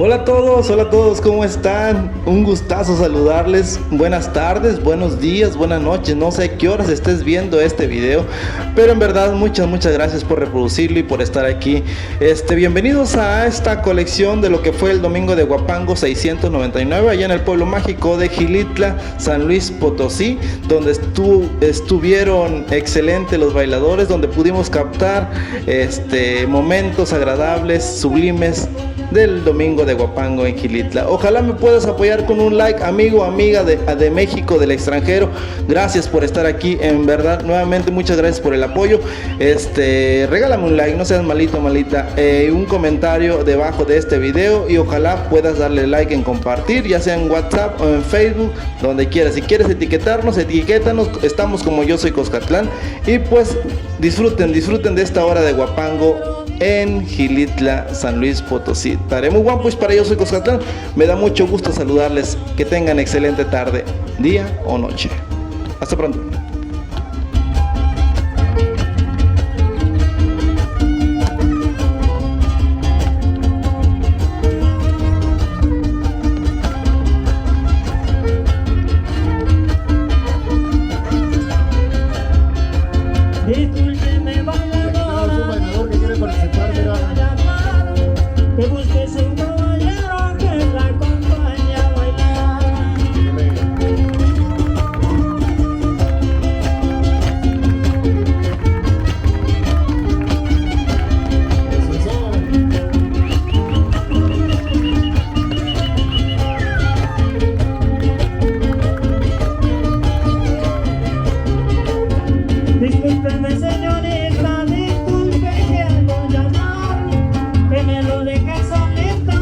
Hola a todos, ¿cómo están? Un gustazo saludarles. Buenas tardes, buenos días, buenas noches. No sé qué horas estés viendo este video, pero en verdad muchas gracias por reproducirlo y por estar aquí. Bienvenidos a esta colección de lo que fue el domingo de Huapango 699 allá en el pueblo mágico de Xilitla, San Luis Potosí, donde estuvieron excelentes los bailadores, donde pudimos captar momentos agradables, sublimes del domingo de Huapango en Xilitla. Ojalá me puedas apoyar con un like, amigo, amiga de México, del extranjero. Gracias por estar aquí, en verdad, nuevamente muchas gracias por el apoyo. Regálame un like, no seas malito, malita, un comentario debajo de este video y ojalá puedas darle like en compartir, ya sea en WhatsApp o en Facebook, donde quieras. Si quieres etiquetarnos, etiquétanos, estamos como Yo Soy Coscatlán y pues disfruten de esta hora de Huapango en Xilitla, San Luis Potosí. Estaré muy guapo, pues para Yo Soy Coscatlán. Me da mucho gusto saludarles. Que tengan excelente tarde, día o noche. Hasta pronto. Discúlpeme, bailador que quiere participar, mira. Que busques un caballero que la acompañe a bailar. Discúlpeme, señorita, disculpe que hago llamar, que me lo deje solito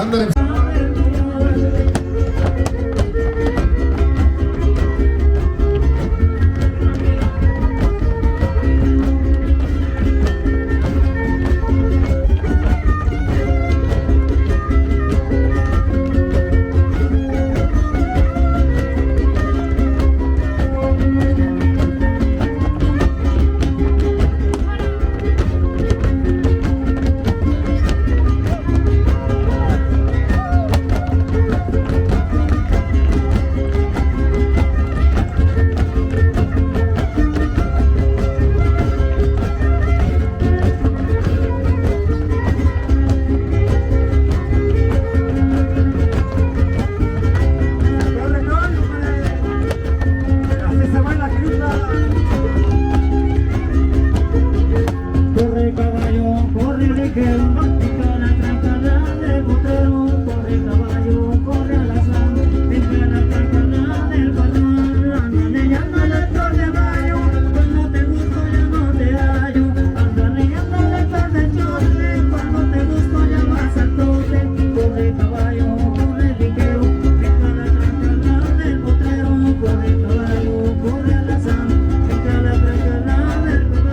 Ándale. Corre caballo, corre ligero, pica la trancada del potrero. Corre caballo, corre alazán, pica la trancada del patrón. Ándale, ándale, flor de mayo, cuando te busco ya no te hallo. Ándale, ándale, flor de chote, cuando te busco ya vas al trote. Corre caballo, corre ligero, pica la trancada del potrero. Corre caballo, corre alazán, pica la trancada del patrón.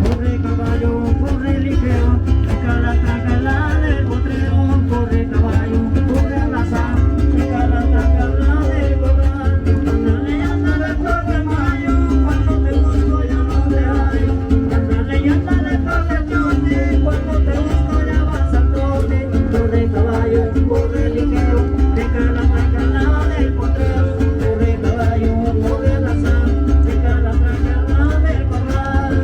Corre caballo, corre ligero, pica la tracala del potrero. Corre caballo, corre alazán, pica la tracala del corral. Ándale, ándale, flor de mayo, cuando te busco ya no te hallo. Ándale, ándale, flor de chote, cuando te busco ya vas al trote. Corre caballo, corre ligero, pica la tracala del potrero. Corre caballo, corre alazán, pica la tracala del corral.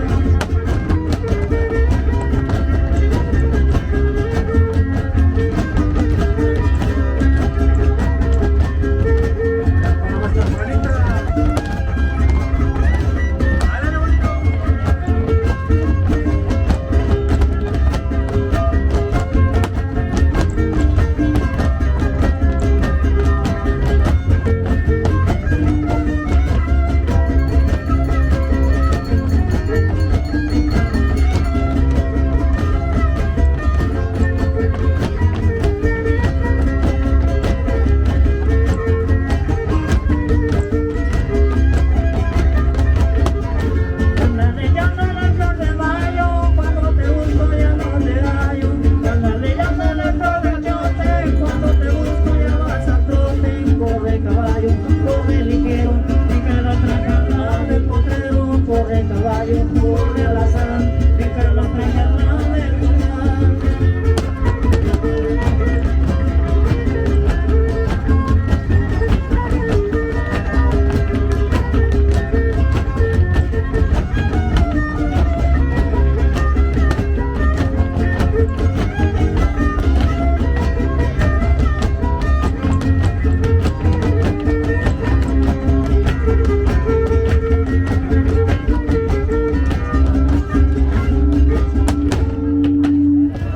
Ándale, ándale, flor de mayo, cuando te busco ya no te hallo. Ándale, ándale, flor de chote, cuando te busco ya vas al trote. Corre caballo, corre ligero, pica la tracala del potrero. Corre caballo, corre alazán, pica la tracala del corral.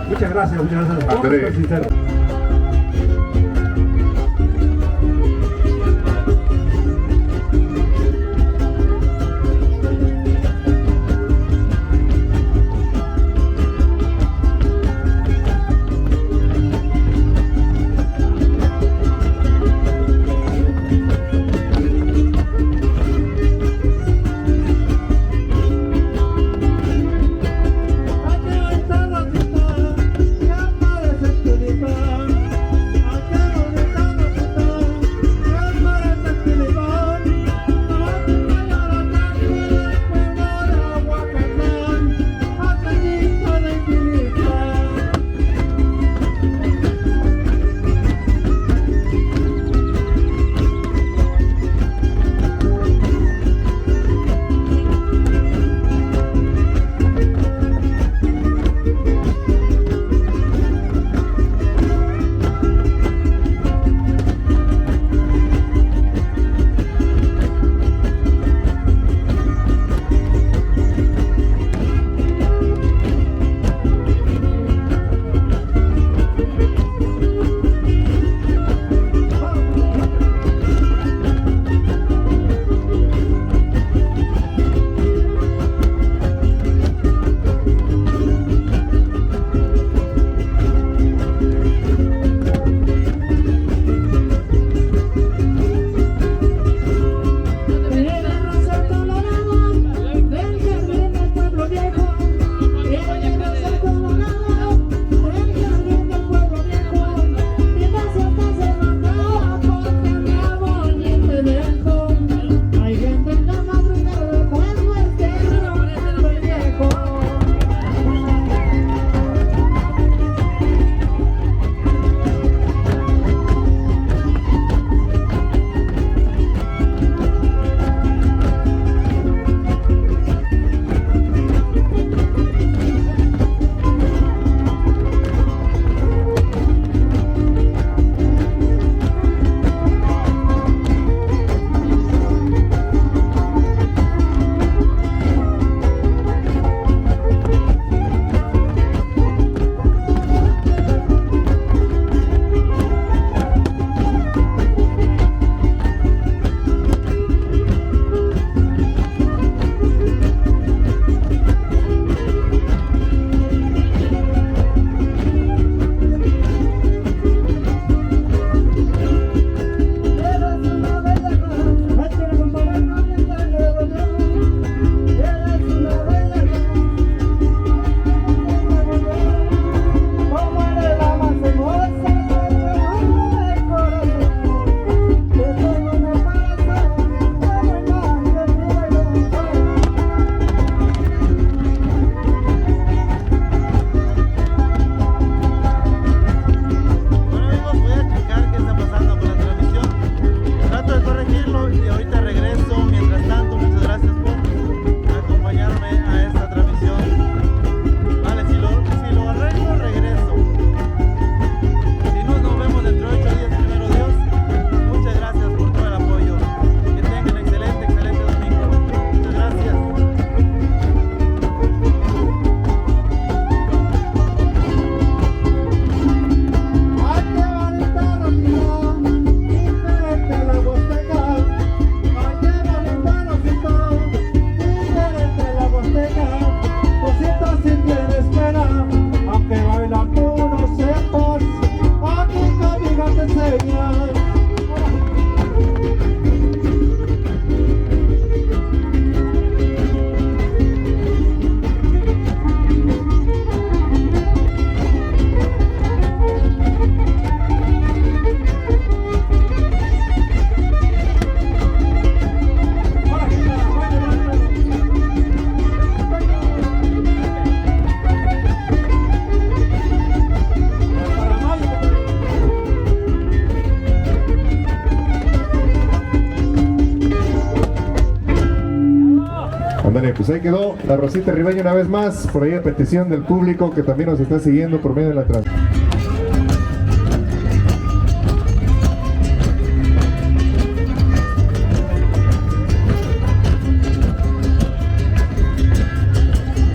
Muchas gracias, Andrés. sincero. Aquí está la cita, llama de tulipán. Pues ahí quedó la Rosita Ribeño una vez más, por ahí a petición del público que también nos está siguiendo por medio de la transmisión.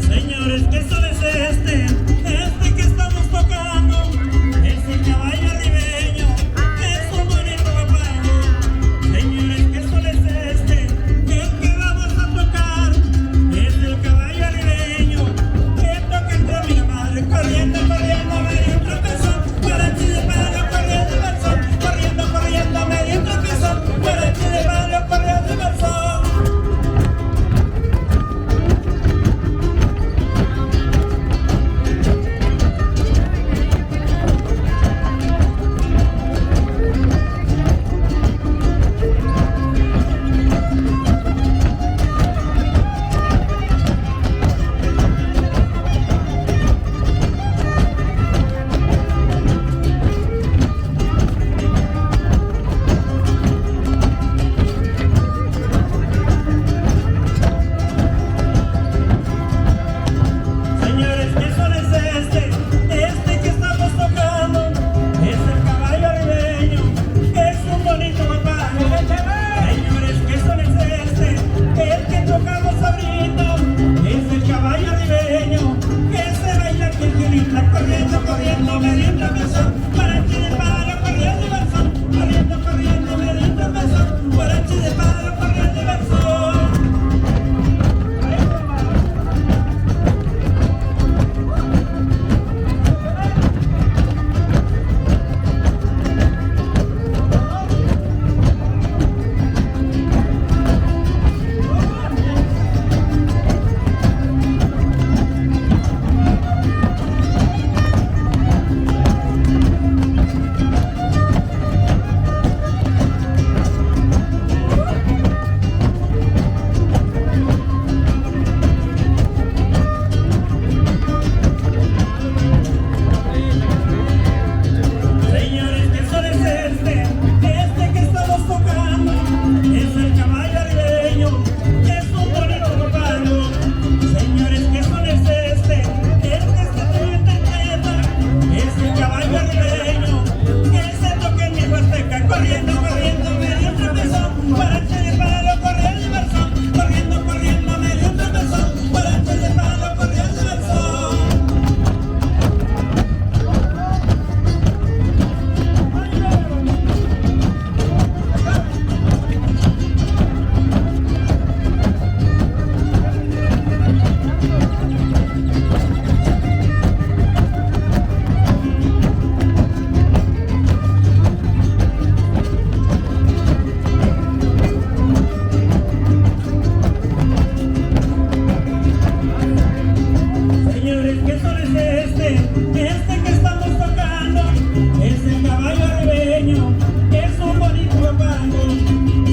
Señores, ¿qué sol es este? Este que estamos tocando es el caballo ribeño, es un bonito guapango. Señores, ¿qué sol es este? El que vamos a tocar es el caballo ribeño, que toca entre mi madre, corriendo, corriendo, medio tropezón, guarachi de palo, corriendo del sol, corriendo, corriendo, medio tropezón, guarachi de palo, corriendo del sol. Señores, ¿qué sol es este? Este que estamos tocando es el caballo ribeño, que es un bonito guapango. Señores, ¿qué sol es este? El que tocamos ahorita es el caballo ribeño, que se baila quinquilita, corriendo, corriendo, medio tropezón, guarachi de palo, corriendo del sol, corriendo, corriendo, medio tropezón, guarachi de palo, corriendo del sol. Señores, ¿qué sol es este? Este que estamos tocando es el caballo ribeño, que es un bonito guapango. Señores, ¿qué sol es este? Este se interpreta es el caballo ribeño, que se toca en mi huasteca, corriendo, corriendo, medio tropezón, guarache de palo, corriendo del sol, corriendo, corriendo, medio tropezón, guarache de palo, corriendo del sol. Señores, ¿qué sol es este? Este que estamos tocando es el caballo ribeño, que es un bonito guapango.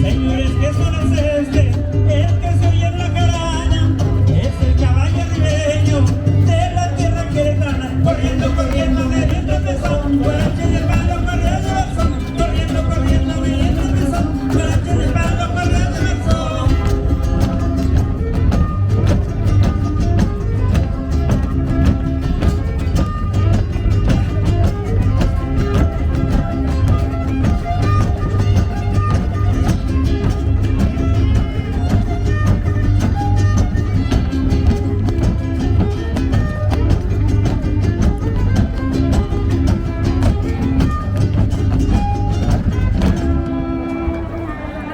Señores, ¿qué sol es este? El que se oye en la jarana es el caballo ribeño, de la tierra queretana, corriendo, corriendo, medio tropezón, guarache de palo, corriendo del sol, corriendo, corriendo, medio tropezón, guarache de palo, corriendo del sol.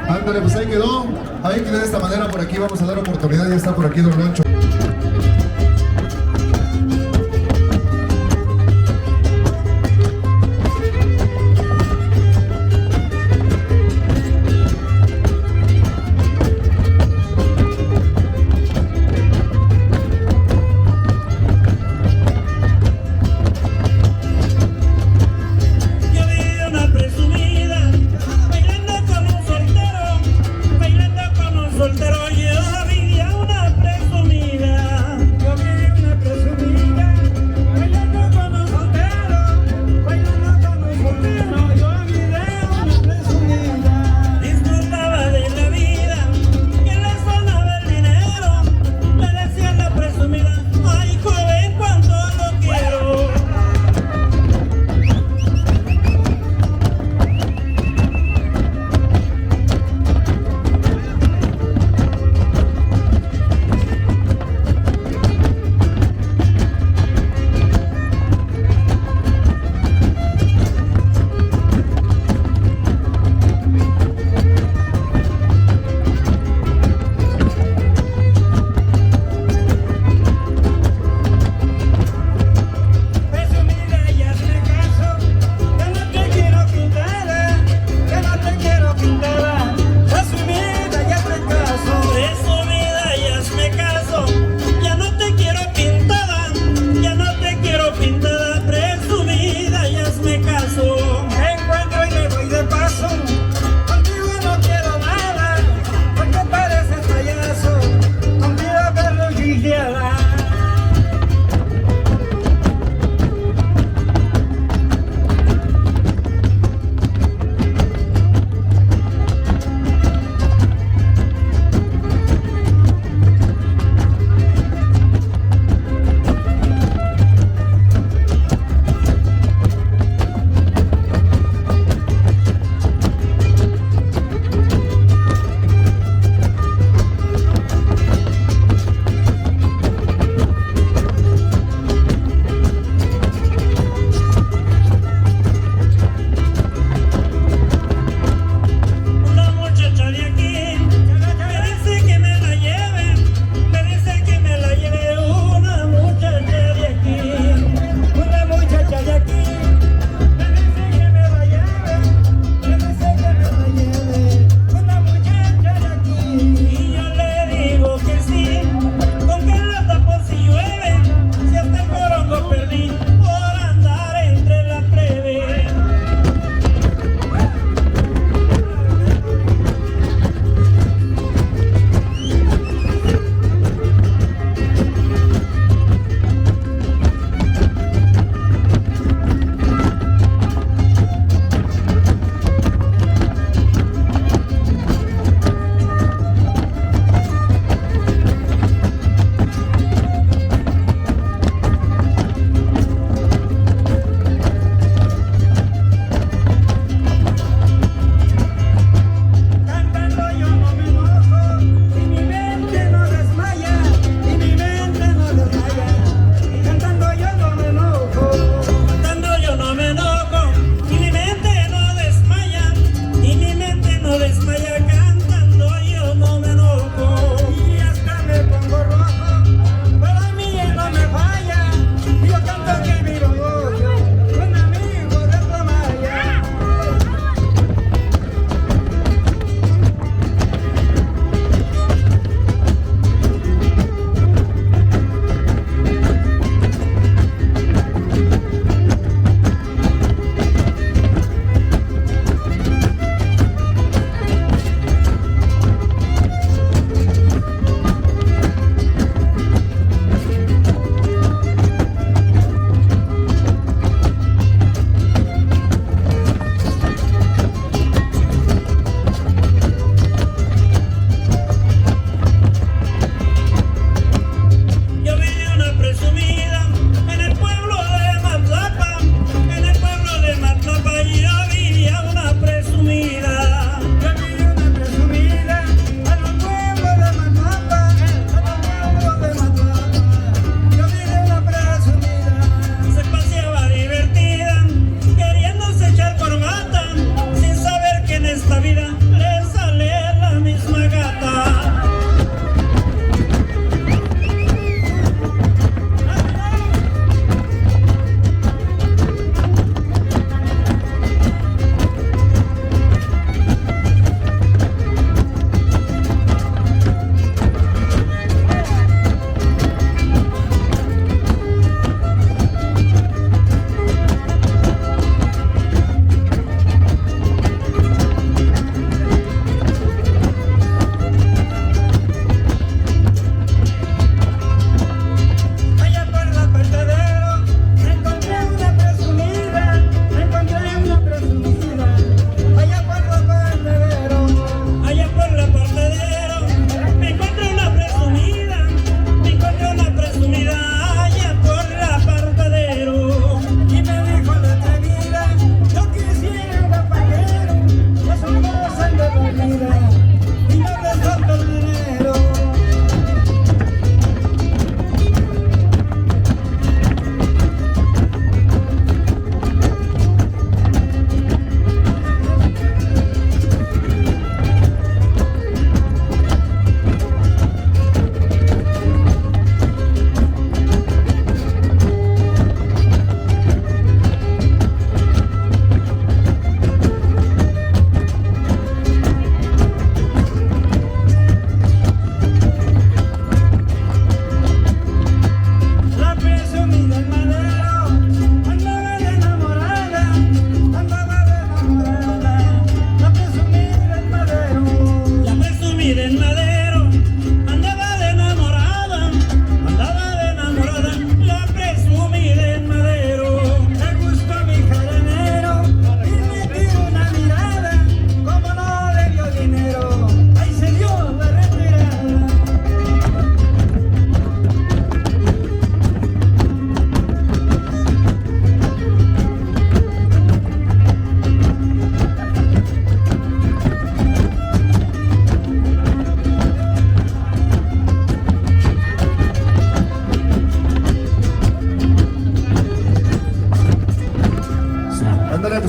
Ándale, pues ahí quedó. Ahí quedó de esta manera. Por aquí vamos a dar oportunidad. Ya está por aquí Don Loncho. Yo vi una presumida bailando con un soltero, bailando con un soltero. Yo vi a una presumida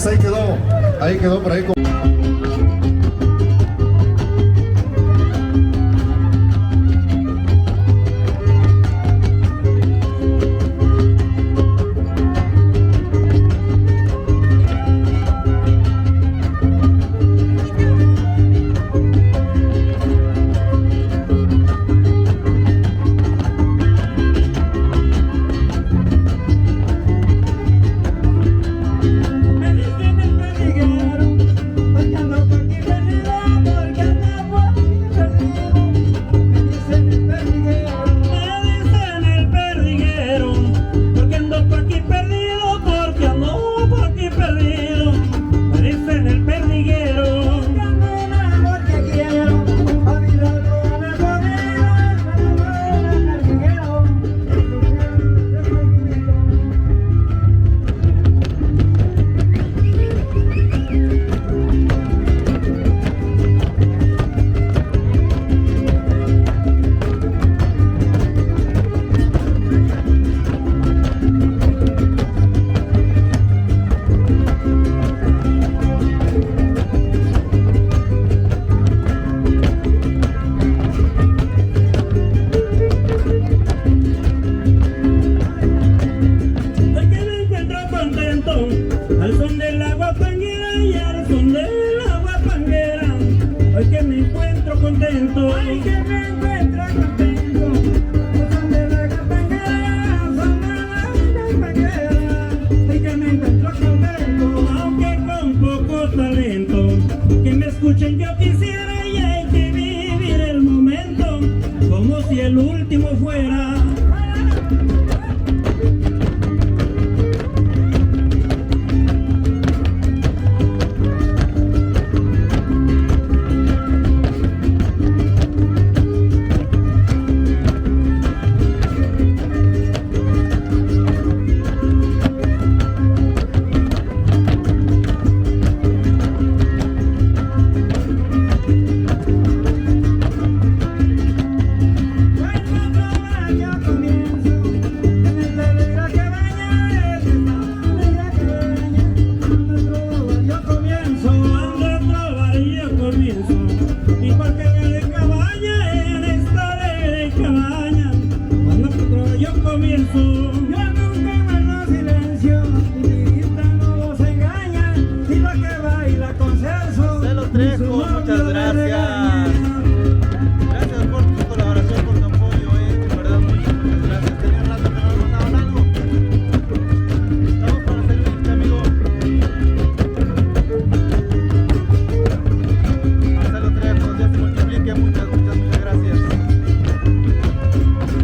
pues ahí quedó por ahí.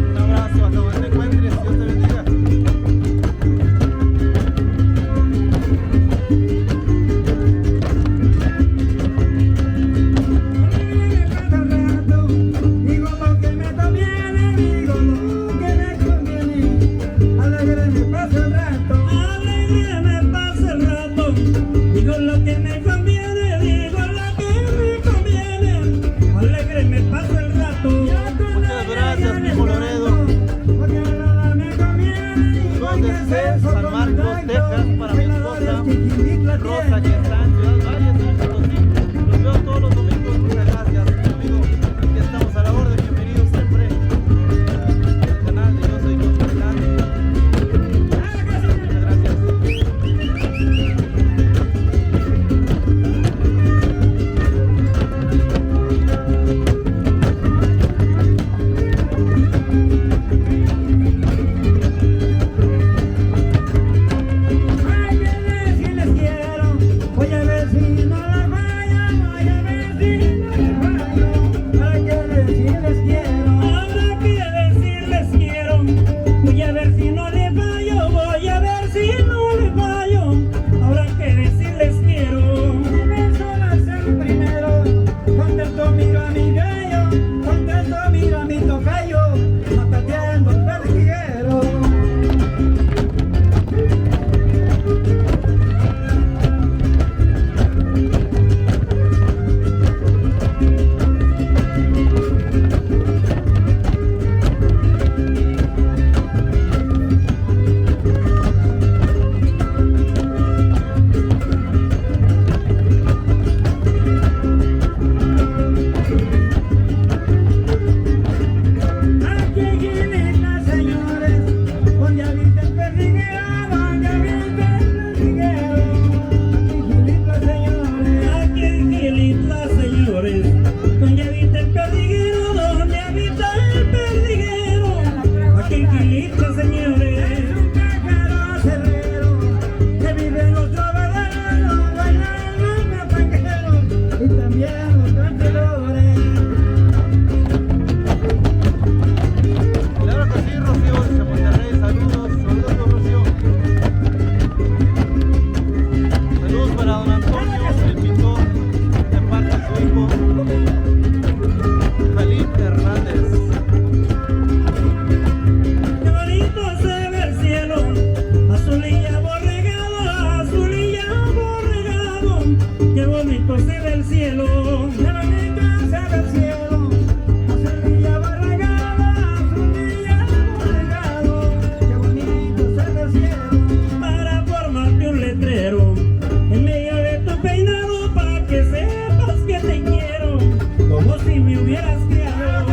Un abrazo hasta donde te encuentres, Dios te bendiga. señores, es un pájaro cerrero que vive en los trovaderos, bailando los taqueros y también los cantadores. Claro que sí, Rocío, desde Monterrey, saludos, saludos, Rocío. Saludos para don Antonio, el pintor, de parte de su hijo, Jalín Hernández. Qué bonito se ve el cielo, azulilla borregado, azulilla borregado. Qué bonito se ve el cielo, qué bonito se ve el cielo, azulilla borregado, azulilla borregado. Qué bonito se ve el cielo, para formarte un letrero en medio de tu peinado, para que sepas que te quiero, como si me hubieras criado.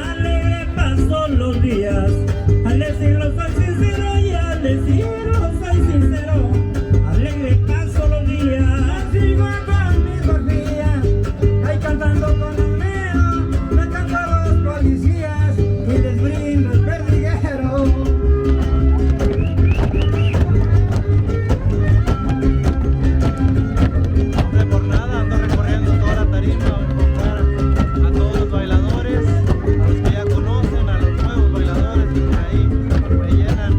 Alegre paso los días, al decirlo soy sincero y al decirlo soy sincero. Alegre paso los días, sigo con mis tortillas, ahí cantando con el mero, me cantan los policías y les brindo el perdiguero. De por nada ando recorriendo toda la tarima a encontrar a todos los bailadores, a los que ya conocen, a los nuevos bailadores que por ahí me llenan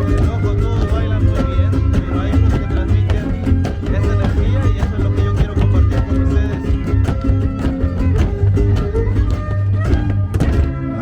el ojo. Todos bailan muy bien, pero hay unos que transmiten esa energía y eso es lo que yo quiero compartir con ustedes.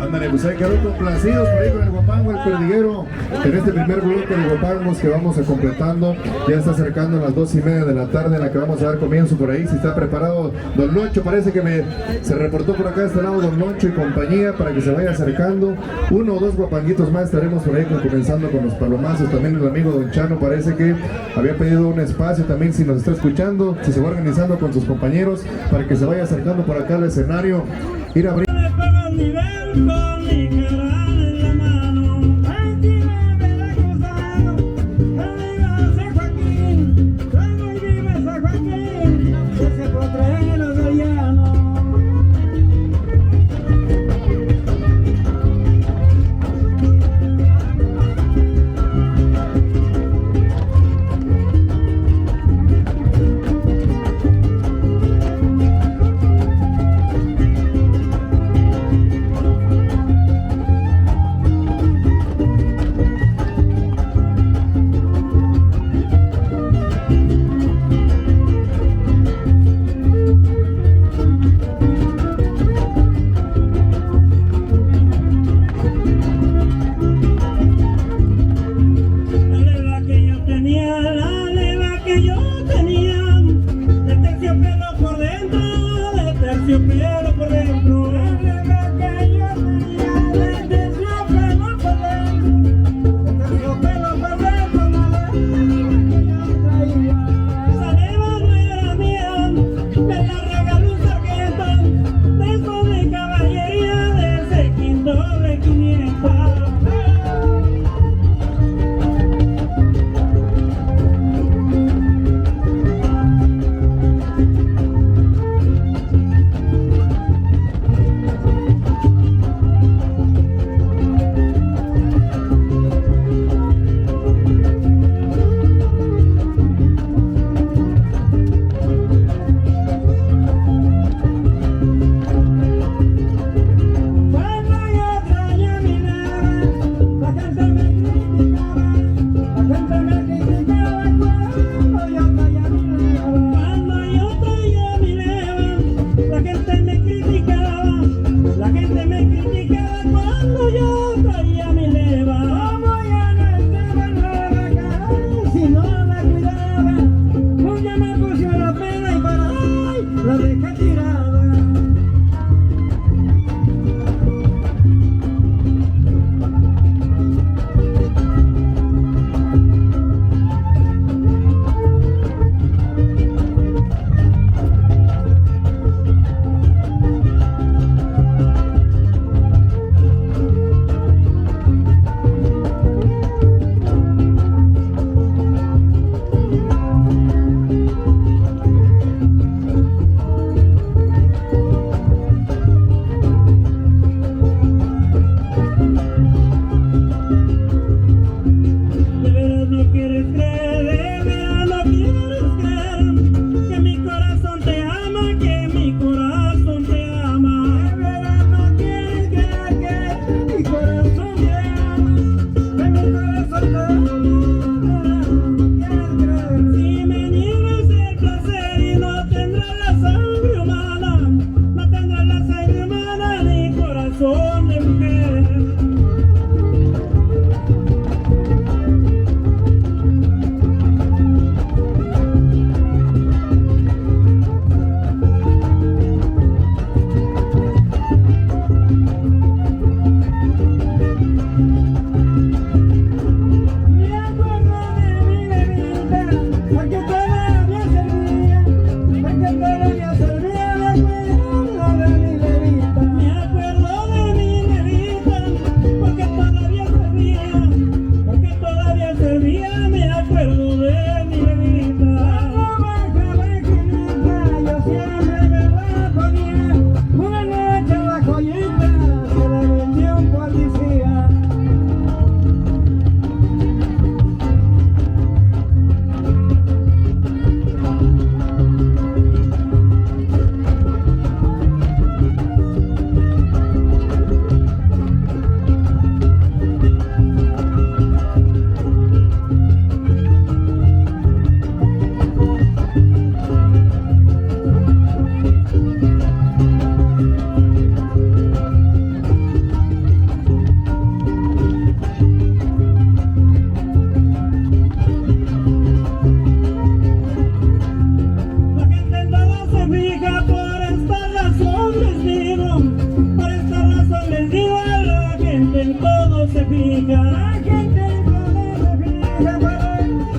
Ándale, pues ahí quedó complacidos por ahí con el guapango, el perdiguero. En este primer bloque de guapangos que vamos a completando, ya está acercando a las 2:30 de la tarde en la que vamos a dar comienzo por ahí. Si está preparado Don Loncho, parece que se reportó por acá a este lado Don Loncho y compañía para que se vaya acercando. Uno o dos guapanguitos más estaremos por ahí comenzando con los palomazos. También el amigo Don Chano parece que había pedido un espacio también, si nos está escuchando, si se va organizando con sus compañeros para que se vaya acercando por acá al escenario. Ir a abrir. Con nivel, con mi cara en la mano, aquí me la cruzado, amigo San Joaquín, traigo y vive San Joaquín, ese potrero de llano.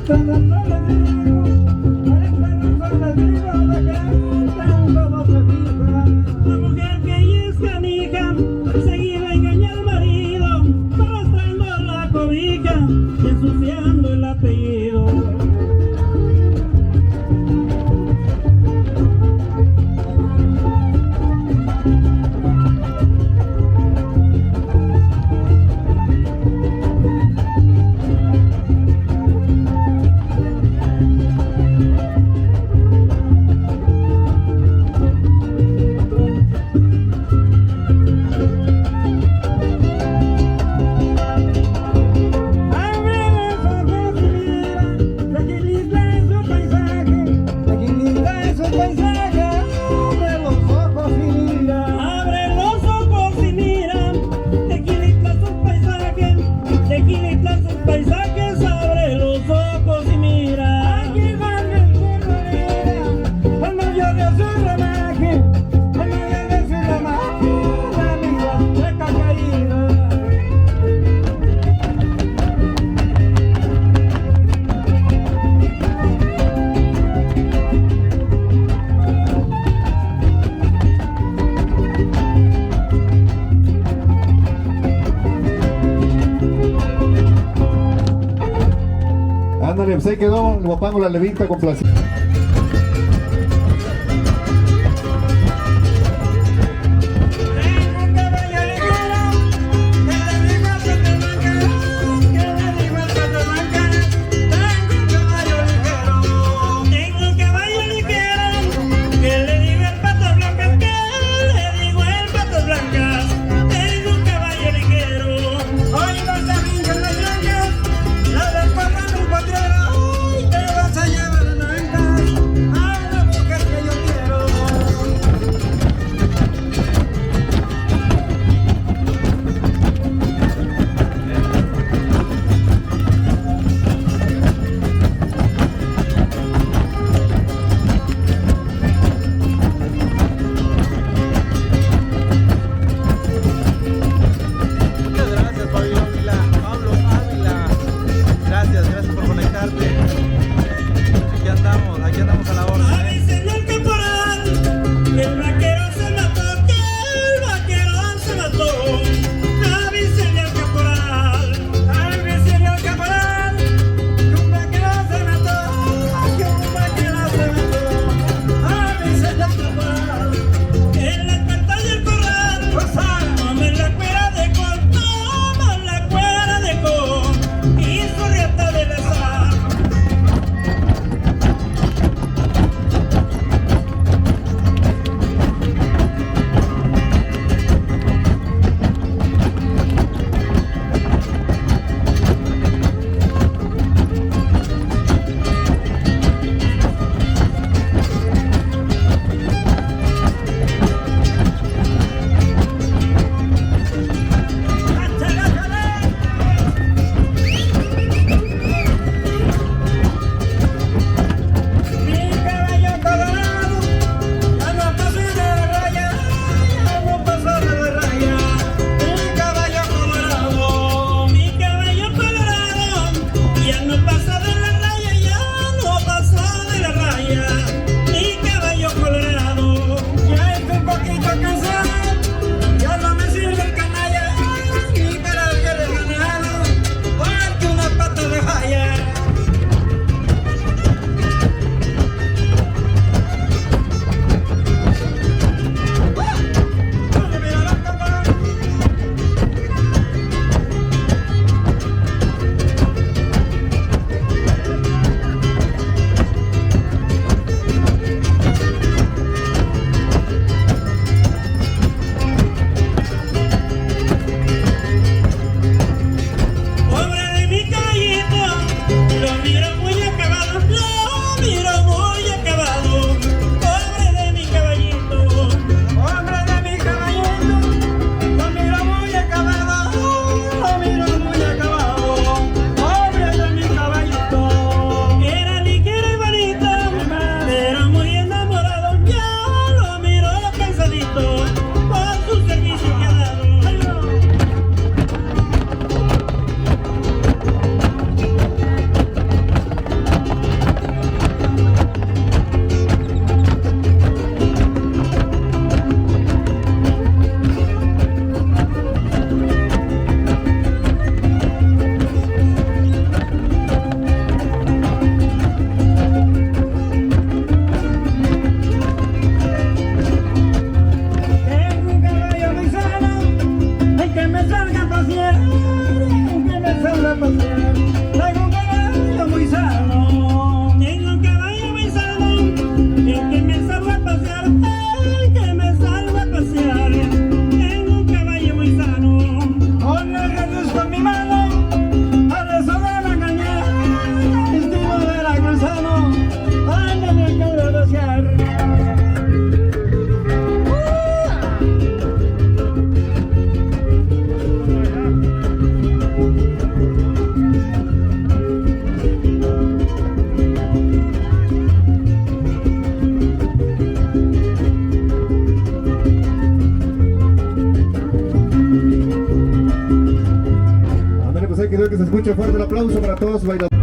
Pero solo digo, solo digo de que tanto se fija. La mujer que ella es canija, seguida engaña al marido, arrastrando la cobija y ensuciando el apellido. Ándale, pues ahí quedó el Guapango La Levita complacido. para todos los bailadores.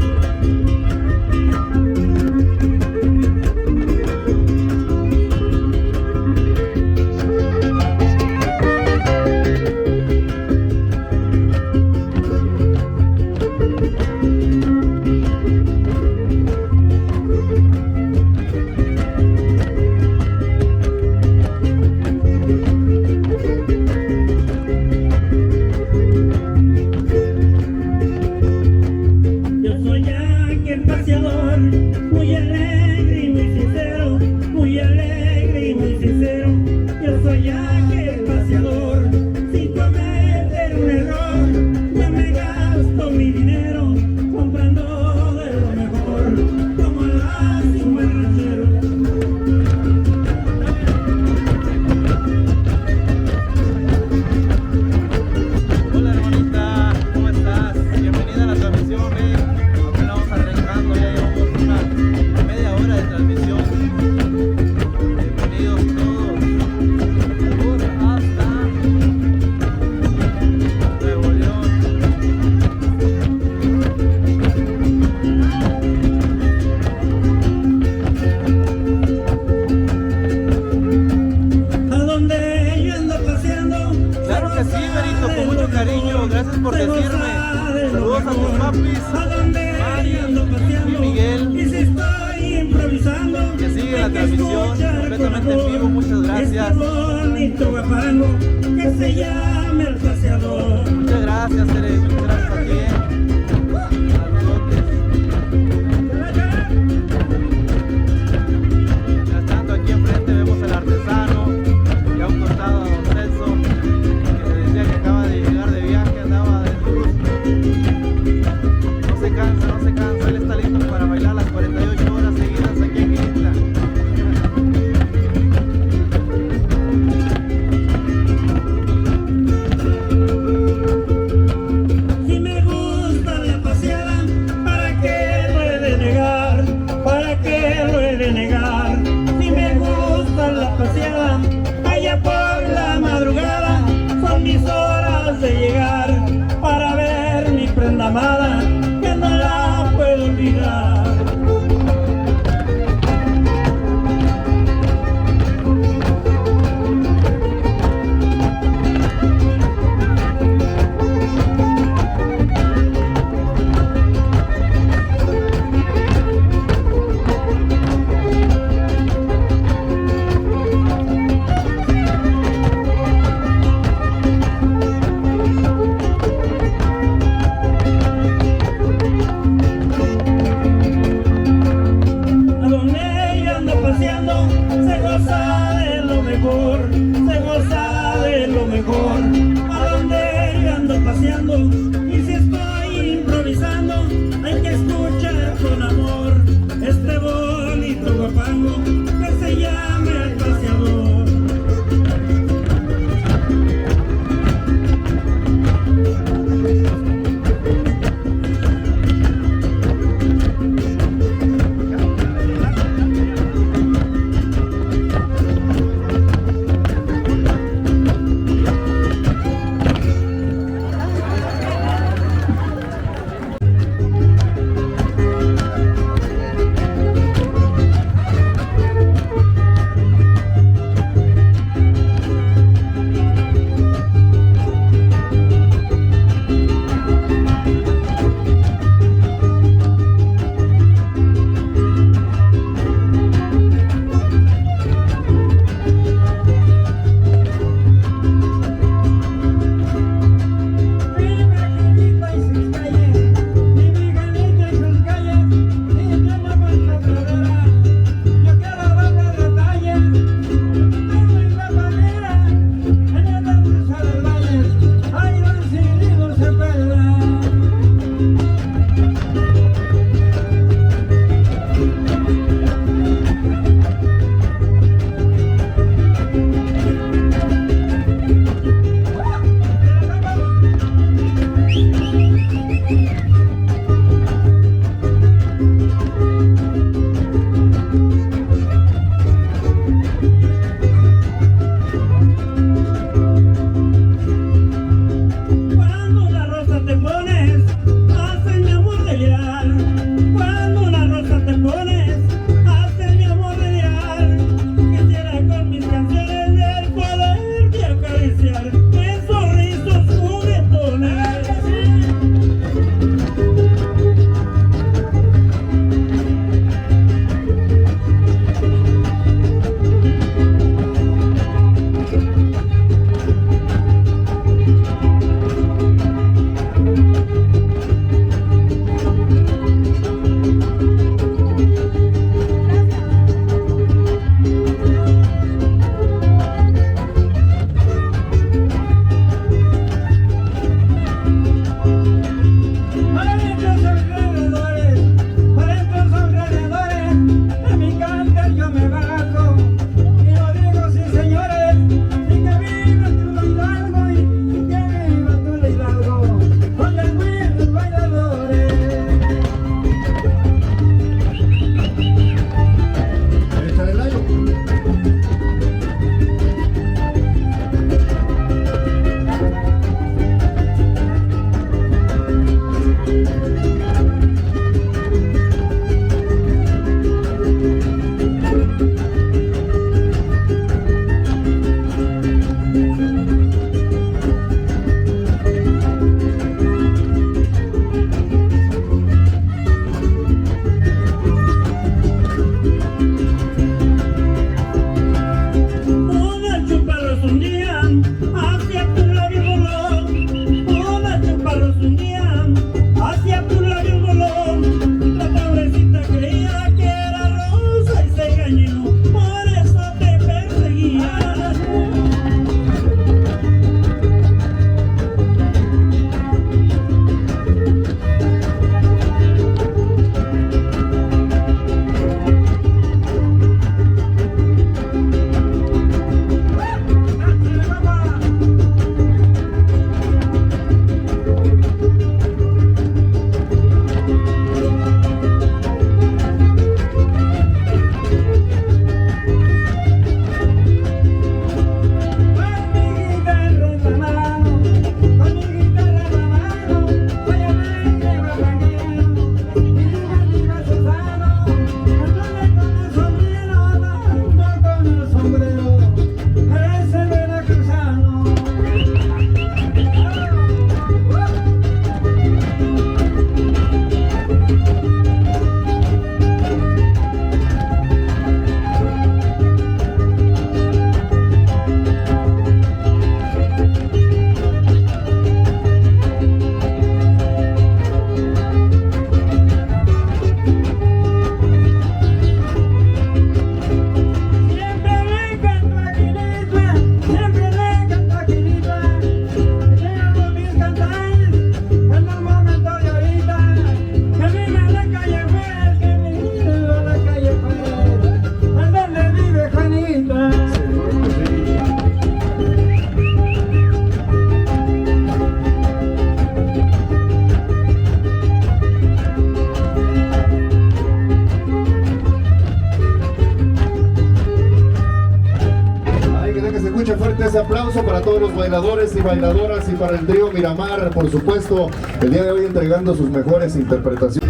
ese aplauso para todos los bailadores y bailadoras y para el trío Miramar, por supuesto, el día de hoy entregando sus mejores interpretaciones.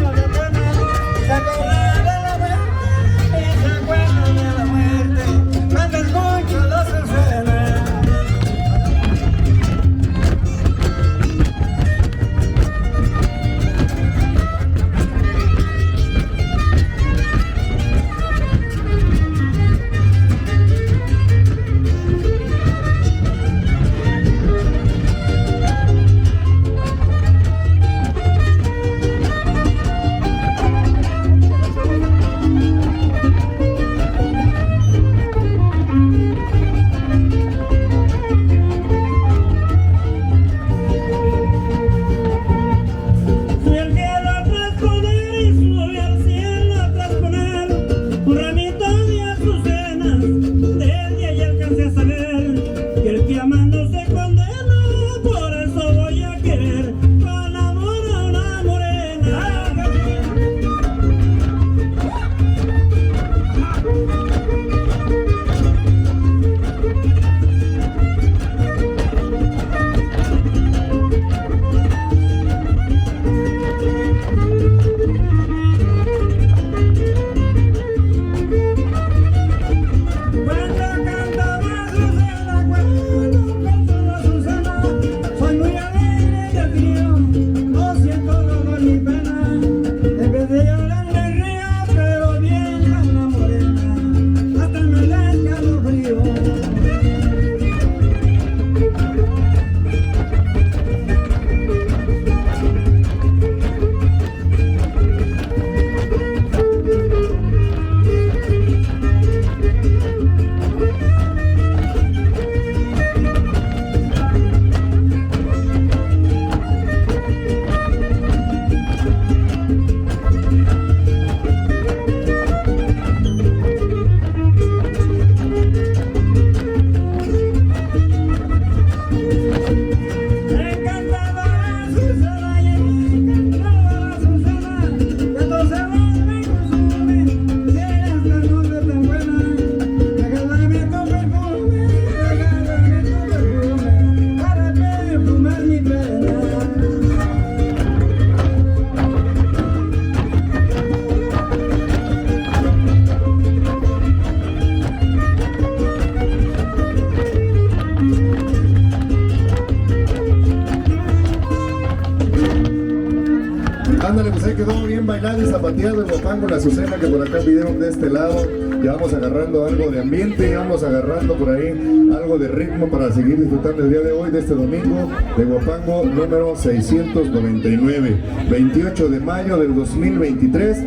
Ándale, pues ahí quedó bien bailado y zapateado el guapango, la Azucena que por acá pidieron de este lado. Ya vamos agarrando algo de ambiente, ya vamos agarrando por ahí algo de ritmo para seguir disfrutando el día de hoy, de este domingo, de guapango número 699, 28 de mayo del 2023.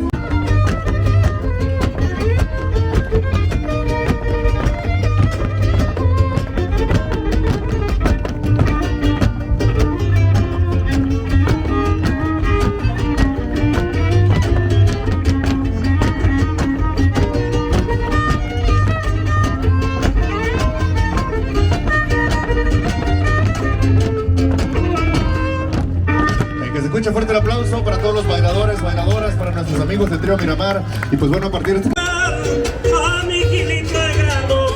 Fuerte el aplauso para todos los bailadores, bailadoras, para nuestros amigos del trío Miramar. Y pues bueno, a partir de este... A mi Gilito de Grano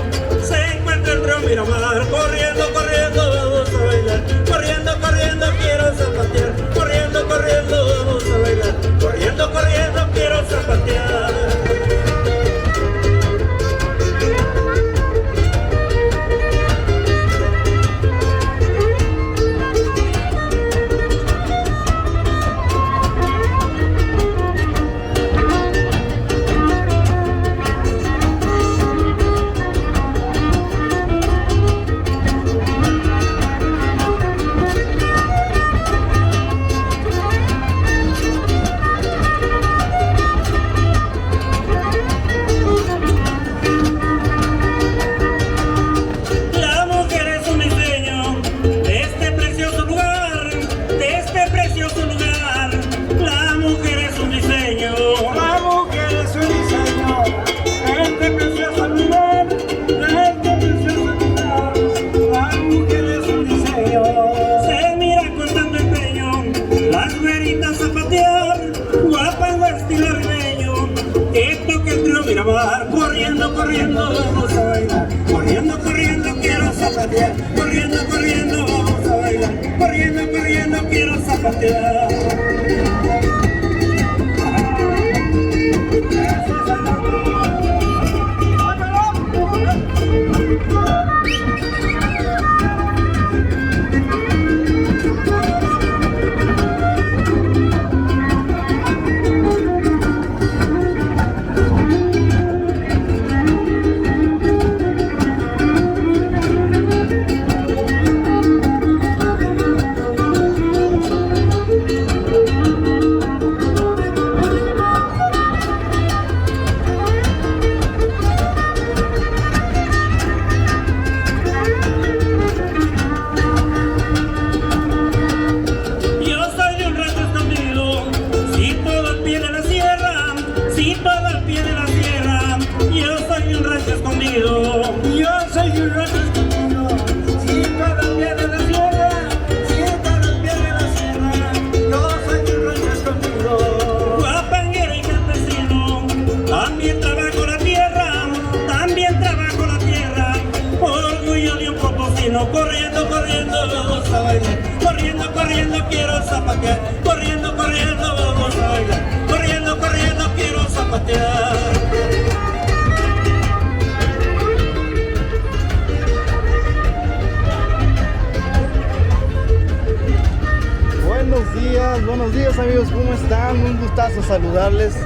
se encuentra el trío Miramar. Corriendo, corriendo, vamos a bailar. Corriendo, corriendo, quiero zapatear. Corriendo, corriendo, vamos a bailar. Corriendo, corriendo, quiero zapatear. Zapatear, guapa, estilo armeño, esto que el trío Miramar. Corriendo, corriendo, vamos a bailar. Corriendo, corriendo, quiero zapatear. Corriendo, corriendo, vamos a bailar. Corriendo, corriendo, quiero zapatear. Corriendo, corriendo, vamos a bailar. Corriendo, corriendo, quiero zapatear. Corriendo, corriendo, vamos a bailar. Corriendo, corriendo, quiero zapatear. Buenos días amigos, ¿cómo están? Un gustazo saludarles.